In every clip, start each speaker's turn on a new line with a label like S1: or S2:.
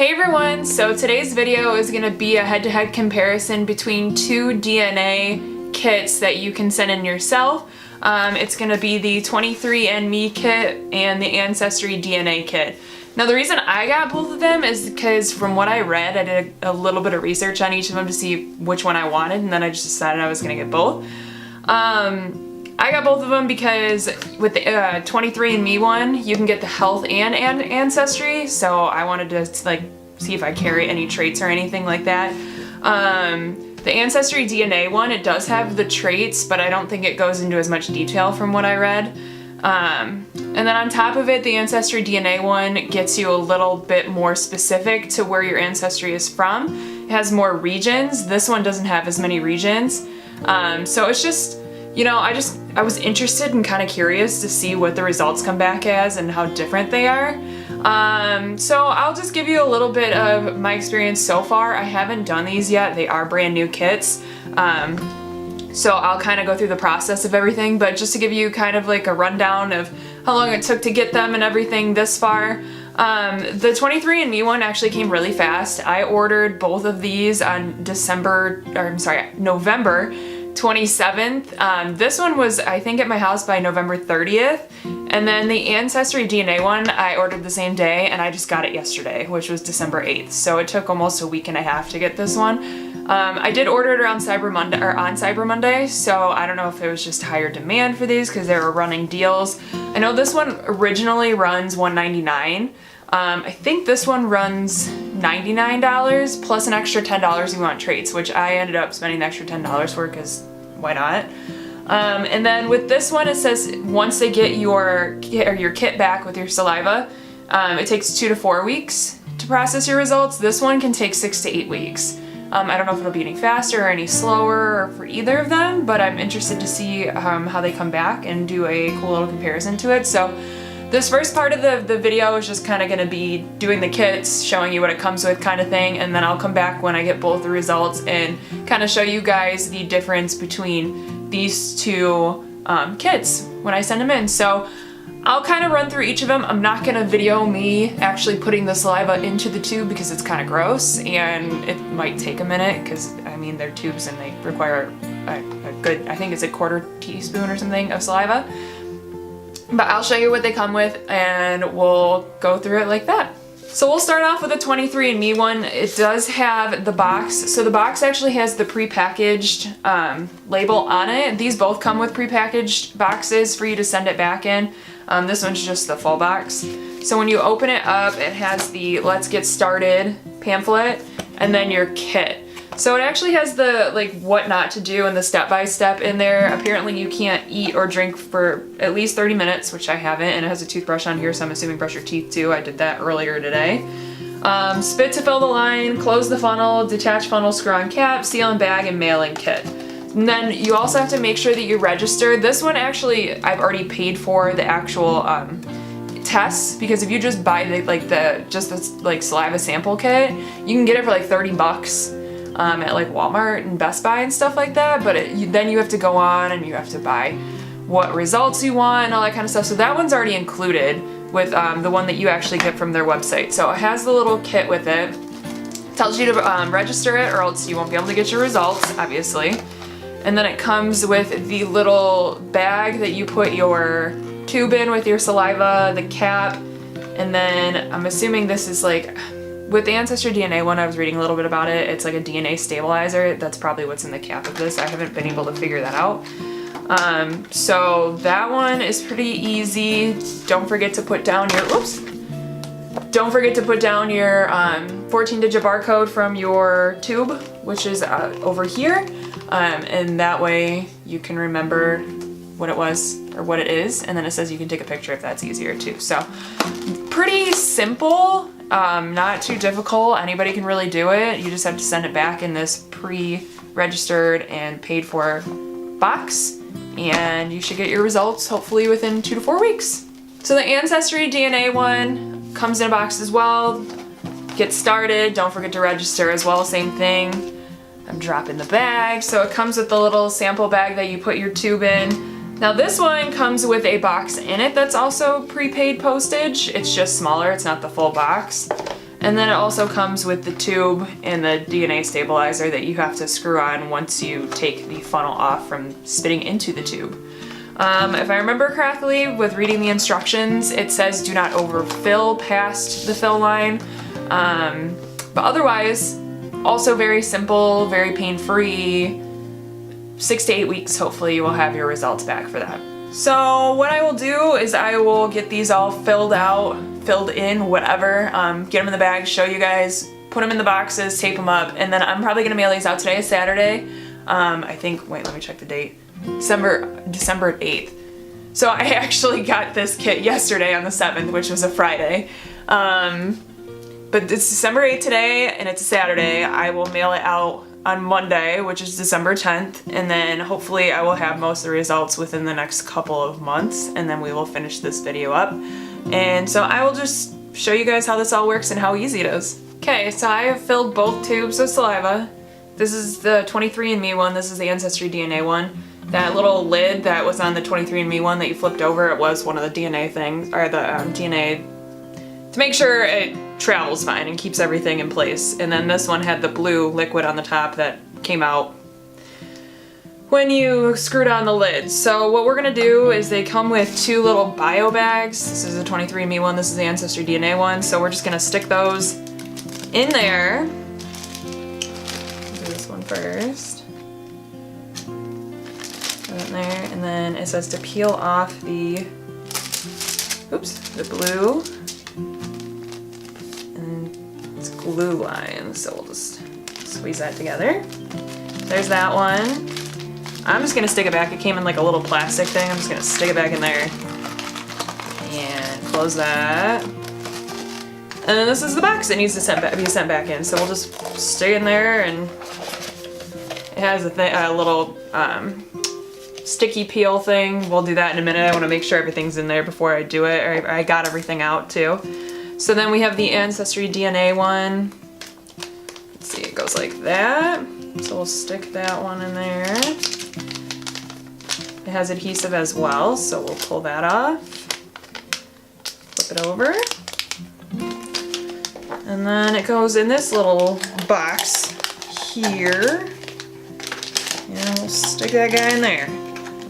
S1: Hey everyone! So today's video is going to be a head-to-head comparison between two DNA kits that you can send in yourself. It's going to be the 23andMe kit and the AncestryDNA kit. Now the reason I got both of them is because from what I read, I did a little bit of research on each of them to see which one I wanted, and then I just decided I was going to get both. I got both of them because with the 23andMe one, you can get the health and ancestry, so I wanted to like see if I carry any traits or anything like that. The AncestryDNA one, it does have the traits, but I don't think it goes into as much detail from what I read. And then on top of it, the AncestryDNA one gets you a little bit more specific to where your ancestry is from. It has more regions. This one doesn't have as many regions. So it's just, you know, I was interested and kind of curious to see what the results come back as and how different they are. So I'll just give you a little bit of my experience so far. I haven't done these yet. They are brand new kits. So I'll kind of go through the process of everything, but just to give you kind of like a rundown of how long it took to get them and everything this far. The 23andMe one actually came really fast. I ordered both of these on November 27th. This one was, I think, at my house by November 30th. And then the AncestryDNA one, I ordered the same day and I just got it yesterday, which was December 8th. So it took almost a week and a half to get this one. I did order it around Cyber Monday, or on Cyber Monday, so I don't know if it was just higher demand for these because they were running deals. I know this one originally runs $199. I think this one runs $99 plus an extra $10 if you want traits, which I ended up spending the extra $10 for because why not? And then with this one, it says once they get your kit back with your saliva, it takes 2 to 4 weeks to process your results. This one can take 6 to 8 weeks. I don't know if it'll be any faster or any slower for either of them, but I'm interested to see how they come back and do a cool little comparison to it. So this first part of the video is just kind of going to be doing the kits, showing you what it comes with kind of thing, and then I'll come back when I get both the results and kind of show you guys the difference between these two kits when I send them in. So I'll kind of run through each of them. I'm not going to video me actually putting the saliva into the tube because it's kind of gross and it might take a minute because, I mean, they're tubes and they require a good, I think it's a 1/4 teaspoon or something of saliva. But I'll show you what they come with and we'll go through it like that. So we'll start off with the 23andMe one. It does have the box. So the box actually has the prepackaged label on it. These both come with prepackaged boxes for you to send it back in. This one's just the full box. So when you open it up, it has the Let's Get Started pamphlet and then your kit. So it actually has the like what not to do and the step-by-step in there. Apparently you can't eat or drink for at least 30 minutes, which I haven't, and it has a toothbrush on here, so I'm assuming brush your teeth too. I did that earlier today. Spit to fill the line, close the funnel, detach funnel, screw on cap, seal and bag, and mailing kit. And then you also have to make sure that you register. This one actually, I've already paid for the actual tests, because if you just buy the saliva sample kit, you can get it for like 30 bucks. At like Walmart and Best Buy and stuff like that, but then you have to go on and you have to buy what results you want and all that kind of stuff. So that one's already included with the one that you actually get from their website. So it has the little kit with it. Tells you to register it or else you won't be able to get your results, obviously. And then it comes with the little bag that you put your tube in with your saliva, the cap, and then I'm assuming this is like, with the AncestryDNA one, I was reading a little bit about it. It's like a DNA stabilizer. That's probably what's in the cap of this. I haven't been able to figure that out. So that one is pretty easy. Don't forget to put down your, don't forget to put down your 14-digit barcode from your tube, which is over here. And that way you can remember what it was or what it is. And then it says you can take a picture if that's easier too. So pretty simple. Not too difficult. Anybody can really do it. You just have to send it back in this pre-registered and paid for box, and you should get your results hopefully within 2 to 4 weeks. So the AncestryDNA one comes in a box as well. Get started. Don't forget to register as well. Same thing. I'm dropping the bag. So it comes with the little sample bag that you put your tube in. Now this one comes with a box in it that's also prepaid postage. It's just smaller, it's not the full box. And then it also comes with the tube and the DNA stabilizer that you have to screw on once you take the funnel off from spitting into the tube. If I remember correctly, with reading the instructions, it says do not overfill past the fill line. But otherwise, also very simple, very pain-free. 6 to 8 weeks, hopefully you will have your results back for that. So what I will do is I will get these all filled in, whatever, get them in the bag, show you guys, put them in the boxes, tape them up, and then I'm probably gonna mail these out today, Saturday. I think, wait, let me check the date. December 8th. So I actually got this kit yesterday on the 7th, which was a Friday. But it's December 8th today, and it's a Saturday. I will mail it out on Monday, which is December 10th, and then hopefully I will have most of the results within the next couple of months, and then we will finish this video up. And so I will just show you guys how this all works and how easy it is. Okay, so I have filled both tubes with saliva. This is the 23andMe one, this is the AncestryDNA one. That little lid that was on the 23andMe one that you flipped over, it was one of the DNA things, or the DNA, to make sure it travels fine and keeps everything in place. And then this one had the blue liquid on the top that came out when you screwed on the lid. So what we're gonna do is they come with 2 little bio bags. This is the 23andMe one, this is the AncestryDNA one. So we're just gonna stick those in there. Do this one first. Put it in there, and then it says to peel off the, the blue. Glue lines, so we'll just squeeze that together. There's that one. I'm just gonna stick it back. It came in like a little plastic thing. I'm just gonna stick it back in there and close that. And then this is the box that needs to be sent back in. So we'll just stick it in there, and it has a little sticky peel thing. We'll do that in a minute. I want to make sure everything's in there before I do it. Or I got everything out too. So then we have the AncestryDNA one. Let's see, it goes like that. So we'll stick that one in there. It has adhesive as well, so we'll pull that off. Flip it over. And then it goes in this little box here. And we'll stick that guy in there.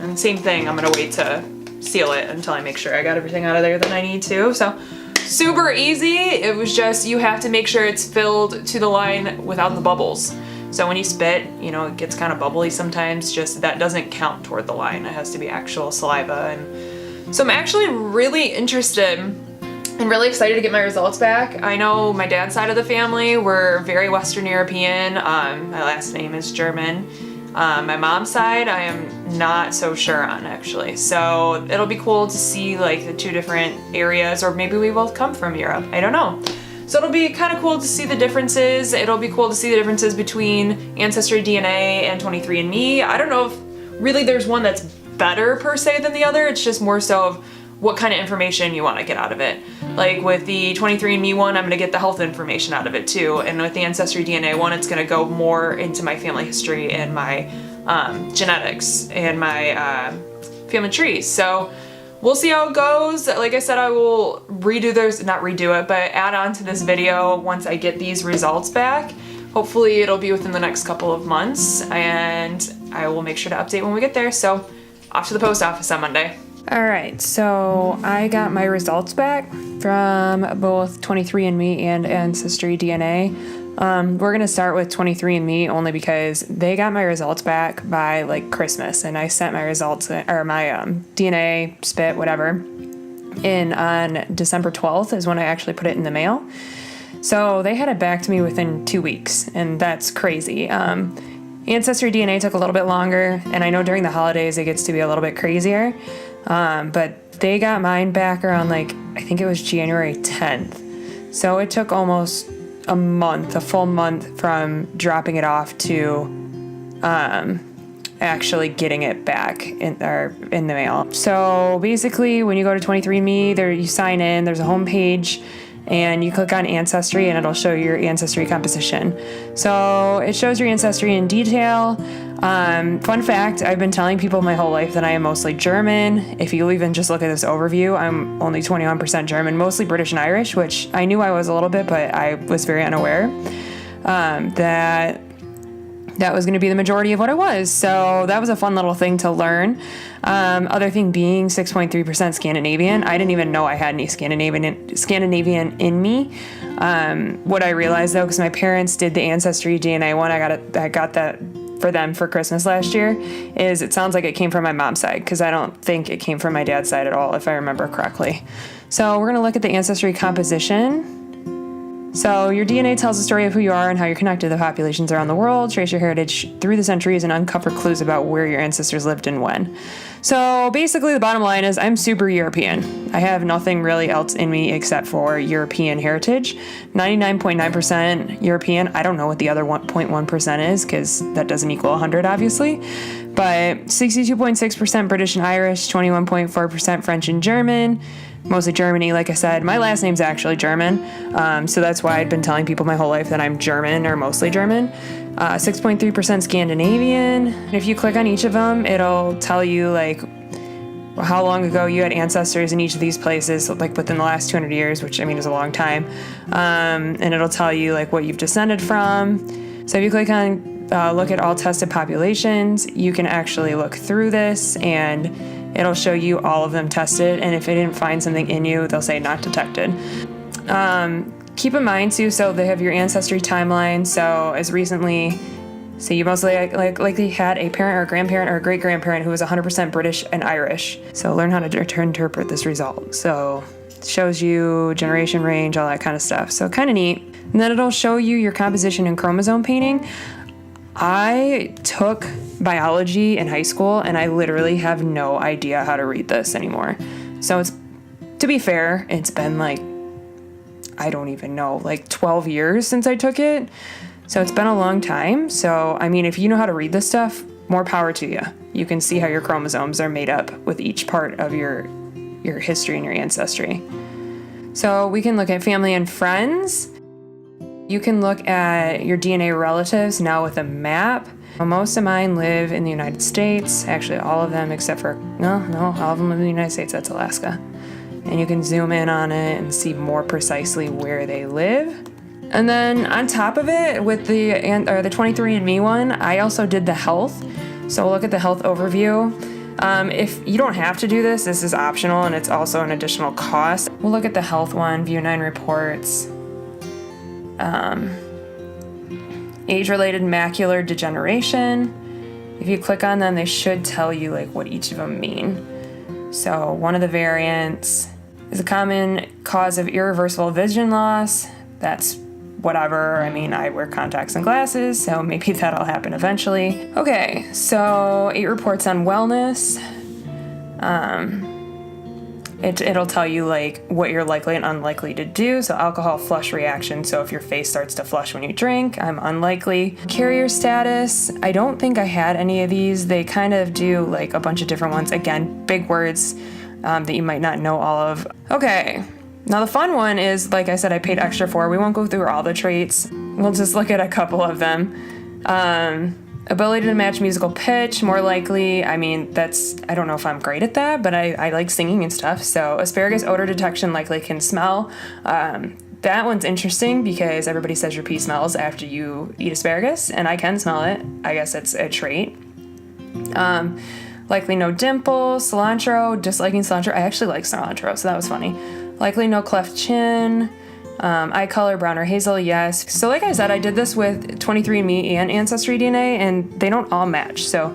S1: And same thing, I'm gonna wait to seal it until I make sure I got everything out of there that I need to. So super easy. It was just, you have to make sure it's filled to the line without the bubbles. So when you spit, you know, it gets kind of bubbly sometimes, just that doesn't count toward the line. It has to be actual saliva. And so I'm actually really interested and really excited to get my results back. I know my dad's side of the family, we're very Western European. My last name is German. My mom's side, I am not so sure on actually. So it'll be cool to see like the 2 different areas, or maybe we both come from Europe, I don't know. So it'll be kind of cool to see the differences. It'll be cool to see the differences between AncestryDNA and 23andMe. I don't know if really there's one that's better per se than the other. It's just more so of what kind of information you want to get out of it. Like with the 23andMe one, I'm gonna get the health information out of it too. And with the AncestryDNA one, it's gonna go more into my family history and my genetics and my family trees. So we'll see how it goes. Like I said, I will not redo it, but add on to this video once I get these results back. Hopefully it'll be within the next couple of months, and I will make sure to update when we get there. So off to the post office on Monday. Alright, so I got my results back from both 23andMe and AncestryDNA. We're going to start with 23andMe only because they got my results back by like Christmas, and I sent my results, or my DNA, spit, whatever, in on December 12th is when I actually put it in the mail. So they had it back to me within 2 weeks, and that's crazy. AncestryDNA took a little bit longer, and I know during the holidays it gets to be a little bit crazier. But they got mine back around like, I think it was January 10th. So it took almost a full month from dropping it off to actually getting it back in the mail. So basically when you go to 23andMe, there you sign in, there's a home page, and you click on Ancestry and it'll show your ancestry composition. So it shows your ancestry in detail. Fun fact, I've been telling people my whole life that I am mostly German. If you even just look at this overview, I'm only 21% German, mostly British and Irish, which I knew I was a little bit, but I was very unaware that was going to be the majority of what I was. So that was a fun little thing to learn. Other thing being 6.3% Scandinavian. I didn't even know I had any Scandinavian in me. What I realized though, because my parents did the AncestryDNA one, I got that for them for Christmas last year, is it sounds like it came from my mom's side, because I don't think it came from my dad's side at all, if I remember correctly. So we're going to look at the ancestry composition. So your DNA tells the story of who you are and how you're connected to the populations around the world, trace your heritage through the centuries, and uncover clues about where your ancestors lived and when. So basically the bottom line is I'm super European. I have nothing really else in me except for European heritage. 99.9% European. I don't know what the other 1.1% is, because that doesn't equal 100, obviously. But 62.6% British and Irish, 21.4% French and German. Mostly Germany, like I said. My last name's actually German, so that's why I'd been telling people my whole life that I'm German or mostly German. 6.3% Scandinavian. And if you click on each of them, it'll tell you like how long ago you had ancestors in each of these places, like within the last 200 years, which I mean is a long time. And it'll tell you like what you've descended from. So if you click on look at all tested populations, you can actually look through this and it'll show you all of them tested, and if it didn't find something in you, they'll say not detected. Keep in mind too, so they have your ancestry timeline. So as recently, so you mostly likely had a parent or a grandparent or a great-grandparent who was 100% British and Irish. So learn how to interpret this result. So it shows you generation range, all that kind of stuff. So kind of neat. And then it'll show you your composition and chromosome painting. I took biology in high school and I literally have no idea how to read this anymore. So it's, to be fair, it's been like, I don't even know, like 12 years since I took it. So it's been a long time. So, I mean, if you know how to read this stuff, more power to you. You can see how your chromosomes are made up with each part of your history and your ancestry. So we can look at family and friends. You can look at your DNA relatives now with a map. Most of mine live in the United States. Actually, all of them except for, no, all of them live in the United States. That's Alaska. And you can zoom in on it and see more precisely where they live. And then on top of it, with the 23andMe one, I also did the health. So we'll look at the health overview. If you don't have to do this, this is optional and it's also an additional cost. We'll look at the health one, view 9 reports. Age-related macular degeneration. If you click on them, they should tell you like what each of them mean. So one of the variants is a common cause of irreversible vision loss. That's whatever. I mean, I wear contacts and glasses, so maybe that'll happen eventually. Okay, so 8 reports on wellness. It'll tell you like what you're likely and unlikely to do. So alcohol flush reaction. So if your face starts to flush when you drink, I'm unlikely. Carrier status. I don't think I had any of these. They kind of do like a bunch of different ones. Again, big words that you might not know all of. Okay. Now the fun one is, like I said, I paid extra for. We won't go through all the traits. We'll just look at a couple of them. Ability to match musical pitch, more likely. I mean, I don't know if I'm great at that, but I like singing and stuff. So asparagus odor detection, likely can smell. That one's interesting because everybody says your pee smells after you eat asparagus, and I can smell it. I guess it's a trait. Likely no dimple. Cilantro, disliking cilantro. I actually like cilantro, so that was funny. Likely no cleft chin. Eye color, brown or hazel, yes. So like I said, I did this with 23andMe and AncestryDNA, and they don't all match. So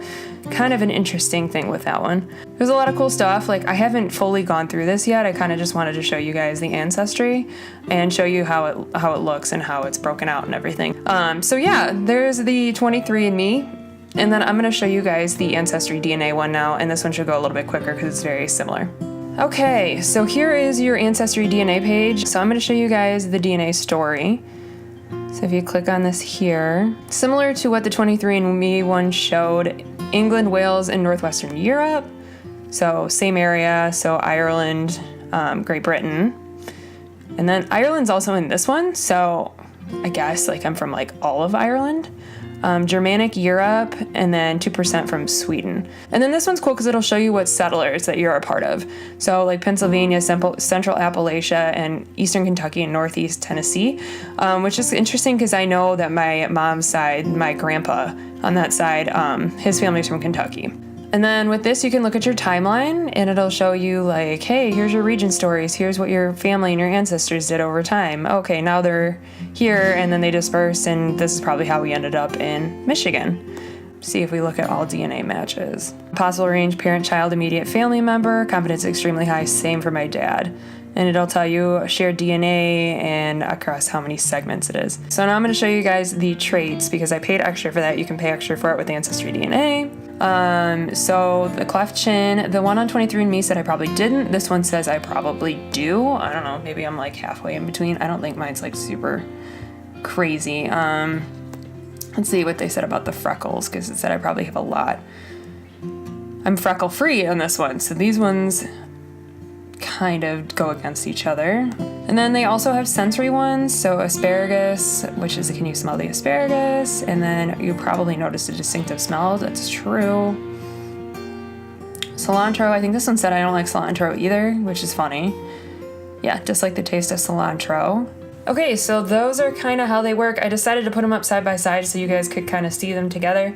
S1: kind of an interesting thing with that one. There's a lot of cool stuff. Like I haven't fully gone through this yet. I kind of just wanted to show you guys the ancestry and show you how it looks and how it's broken out and everything. So yeah, there's the 23andMe. And then I'm going to show you guys the AncestryDNA one now, and this one should go a little bit quicker because it's very similar. Okay, so here is your AncestryDNA page. So I'm going to show you guys the DNA story. So if you click on this here, similar to what the 23andMe one showed, England, Wales, and Northwestern Europe. So same area, so Ireland, Great Britain. And then Ireland's also in this one, so I guess like I'm from like all of Ireland. Germanic Europe, and then 2% from Sweden. And then this one's cool because it'll show you what settlers that you're a part of. So like Pennsylvania, Central Appalachia, and Eastern Kentucky and Northeast Tennessee, which is interesting because I know that my mom's side, my grandpa on that side, his family's from Kentucky. And then with this, you can look at your timeline and it'll show you like, hey, here's your region stories. Here's what your family and your ancestors did over time. Okay, now they're here and then they disperse, and this is probably how we ended up in Michigan. See if we look at all DNA matches. Possible range, parent, child, immediate family member, confidence extremely high, same for my dad. And it'll tell you shared DNA and across how many segments it is. So now I'm going to show you guys the traits because I paid extra for that. You can pay extra for it with AncestryDNA. So the cleft chin, the one on 23andMe said I probably didn't. This one says I probably do. I don't know, maybe I'm like halfway in between. I don't think mine's like super crazy. Let's see what they said about the freckles because it said I probably have a lot. I'm freckle free on this one. So these ones kind of go against each other. And then they also have sensory ones, so asparagus, which is, can you smell the asparagus? And then you probably noticed a distinctive smell. That's true. Cilantro, I think this one said I don't like cilantro either, which is funny. Yeah, just like the taste of cilantro. Okay, so those are kind of how they work. I decided to put them up side by side so you guys could kind of see them together.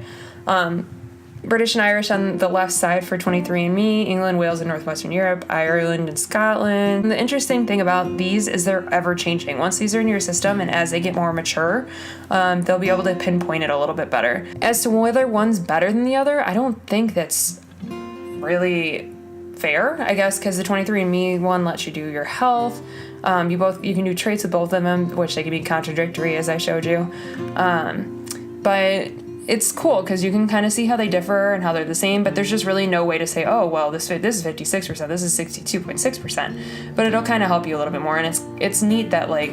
S1: British and Irish on the left side for 23andMe, England, Wales, and Northwestern Europe, Ireland, and Scotland. And the interesting thing about these is they're ever changing. Once these are in your system and as they get more mature, they'll be able to pinpoint it a little bit better. As to whether one's better than the other, I don't think that's really fair, I guess, because the 23andMe one lets you do your health. You can do traits with both of them, which they can be contradictory, as I showed you. But it's cool because you can kind of see how they differ and how they're the same, but there's just really no way to say, oh, well, this is 56%, this is 62.6%, but it'll kind of help you a little bit more. And it's neat that like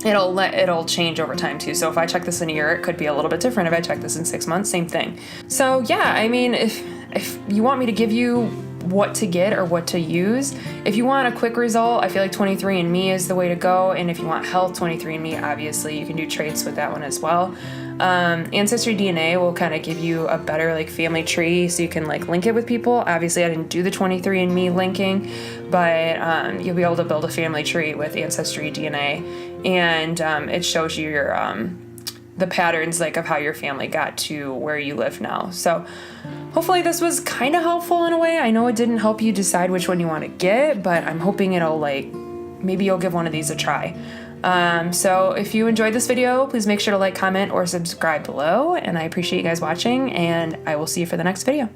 S1: it'll change over time too. So if I check this in a year, it could be a little bit different. If I check this in 6 months, same thing. So yeah, I mean, if you want me to give you what to get or what to use, if you want a quick result, I feel like 23andMe is the way to go. And if you want health, 23andMe, obviously you can do traits with that one as well. AncestryDNA will kind of give you a better like family tree so you can like link it with people. Obviously I didn't do the 23andMe linking, but you'll be able to build a family tree with AncestryDNA, and it shows you your the patterns like of how your family got to where you live now. So hopefully this was kind of helpful in a way. I know it didn't help you decide which one you want to get, but I'm hoping it'll like, maybe you'll give one of these a try. So if you enjoyed this video, please make sure to like, comment, or subscribe below, and I appreciate you guys watching, and I will see you for the next video.